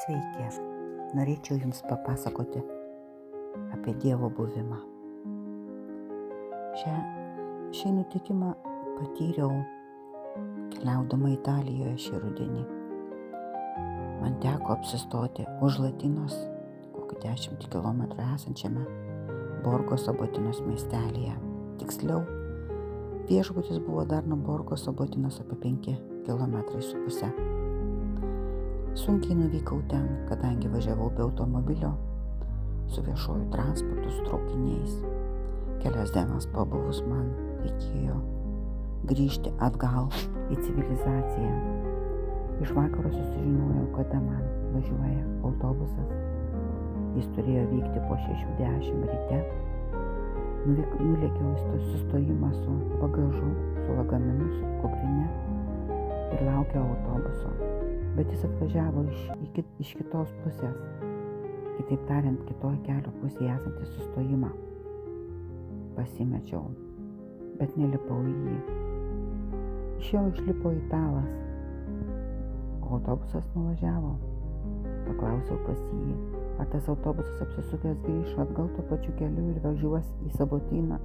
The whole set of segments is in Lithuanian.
Sveiki, norėčiau Jums papasakoti apie Dievo buvimą. Šį nutikimą patyriau keliaudama Italijoje šį rudenį. Man teko apsistoti už Latinos, kokį 10 km esančiame Borgo Sabotinos miestelyje. Tiksliau, viešbutis buvo dar nuo Borgo Sabotinos apie 5,5 km. Sunkiai nuvykau ten, kadangi važiavau be automobilio, su viešuoju transportu, su traukiniais. Kelias dienas pabuvus man reikėjo grįžti atgal į civilizaciją. Iš vakaro susižinojau, kada man važiuoja autobusas. Jis turėjo vykti po 6:10 ryte. Nulėkiau į sustojimą su bagažu, su lagaminu, su kuprine ir laukiau autobuso. Bet jis atvažiavo iš kitos pusės, kitaip tariant, kitoje kelio pusėje esantį sustojimą. Pasimečiau, bet nelipau į jį. Iš jo išlipo italas, o autobusas nuvažiavo. Paklausiau pas jį, ar tas autobusas apsisukęs grįš atgal tuo pačiu keliu ir važiuos į Latiną.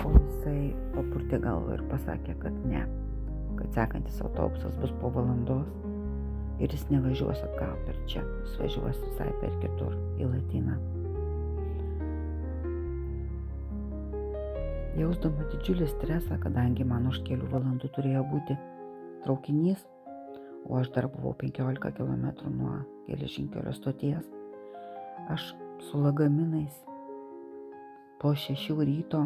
O jisai papurtė galvą ir pasakė, kad ne, kad sekantis autobusas bus po valandos ir jis nevažiuos atgal per čia, jis važiuos visai per kitur, į Latiną. Jausdama didžiulį stresą, kadangi man už kelių valandų turėjo būti traukinys, o aš dar buvau 15 km nuo geležinkelio stoties, aš su lagaminais po 6 ryto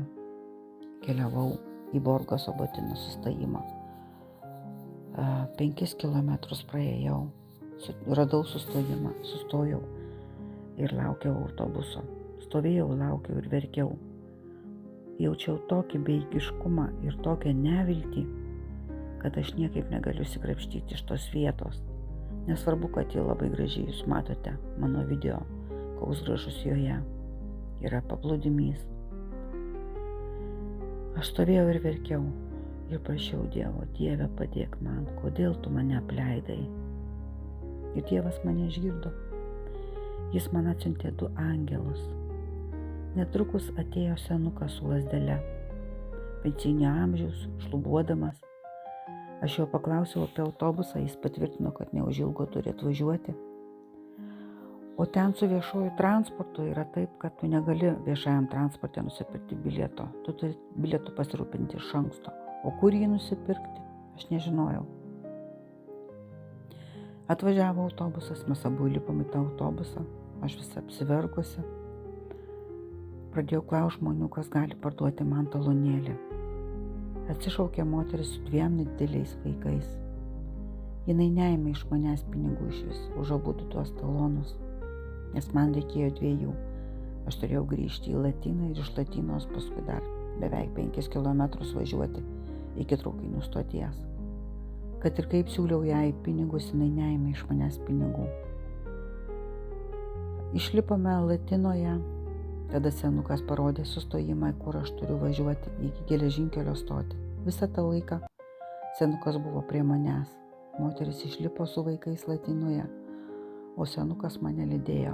keliavau į Borgo Sabotino sustojimą. 5 km praėjau, radau sustojimą, sustojau ir laukiau autobuso. Stovėjau, laukiau ir verkiau. Jaučiau tokį bejėgiškumą ir tokią neviltį, kad aš niekaip negaliu išsikrapštyti iš tos vietos. Nesvarbu, kad ji labai gražiai, jūs matote mano video, koks gražus joje yra paplūdimys. Aš stovėjau ir verkiau ir prašiau Dievo, Dieve, padėk man, kodėl tu mane apleidai. Ir Dievas mane išgirdo. Jis man atsiuntė 2 angelus. Netrukus atėjo senukas su lazdele, pensinio amžiaus, šlubuodamas. Aš jo paklausiau apie autobusą, jis patvirtino, kad neužilgo turi atvažiuoti. O ten su viešuoju transportu yra taip, kad tu negali viešajam transporte nusipirkti bilieto. Tu turi bilietų pasirūpinti iš anksto. O kur jį nusipirkti, aš nežinojau. Atvažiavo autobusas, mes abu lipom į tą autobusą, aš visa apsiverkusi. Pradėjau klausti žmonių, kas gali parduoti man talonėlį. Atsišaukė moteris su 2 nedideliais vaikais. Jinai neėmė iš manęs pinigų išvis už abudu tuos talonus, nes man reikėjo 2. Aš turėjau grįžti į Latiną ir iš Latinos paskui dar beveik 5 km važiuoti iki traukinių stoties. Kad ir kaip siūliau jai pinigus, jinai neėmė iš manęs pinigų. Išlipome Latinoje, tada senukas parodė sustojimą, kur aš turiu važiuoti iki geležinkelio stotį. Visą tą laiką senukas buvo prie manęs. Moteris išlipo su vaikais Latinoje, o senukas mane lydėjo.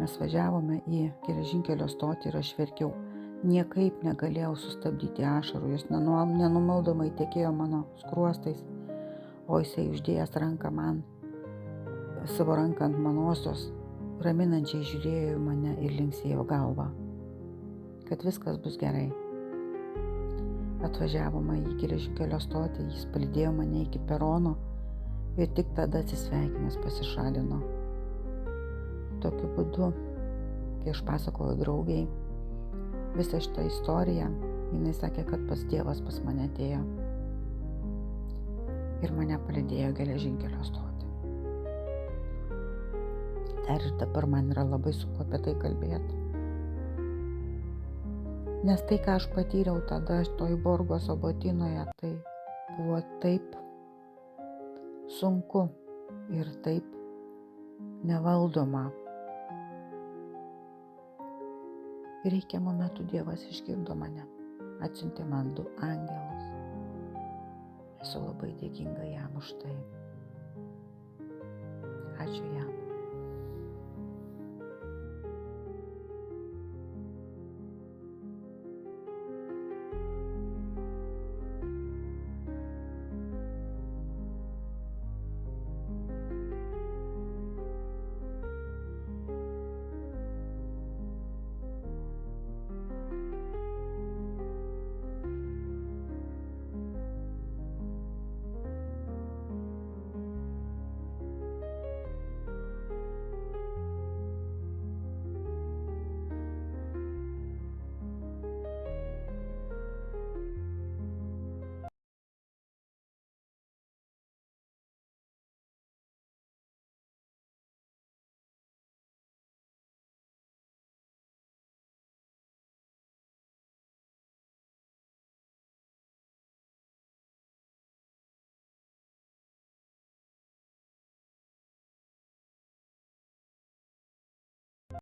Mes važiavome į geležinkelio stotį ir aš verkiau. Niekaip negalėjau sustabdyti ašarų, jos nenumaldomai tekėjo mano skruostais, o jisai uždėjęs ranką man, savo ranką ant manosios, raminančiai žiūrėjo į mane ir linksėjo galvą, kad viskas bus gerai. Atvažiavome į geležinkelio stotį, jis palydėjo mane iki perono ir tik tada atsisveikinęs pasišalino. Tokiu būdu, kai aš pasakojau draugiai visą šitą istoriją, jinai sakė, kad pats Dievas pas mane atėjo ir mane palydėjo geležinkelio stotį. Dar ir dabar man yra labai sunku apie tai kalbėti. Nes tai, ką aš patyriau tada toj Borgo Sabotinoje, tai buvo taip sunku ir taip nevaldoma. Ir reikiamų metų Dievas išgirdo mane, atsiuntė man 2 angelus. Esu labai dėkinga jam už tai. Ačiū jam.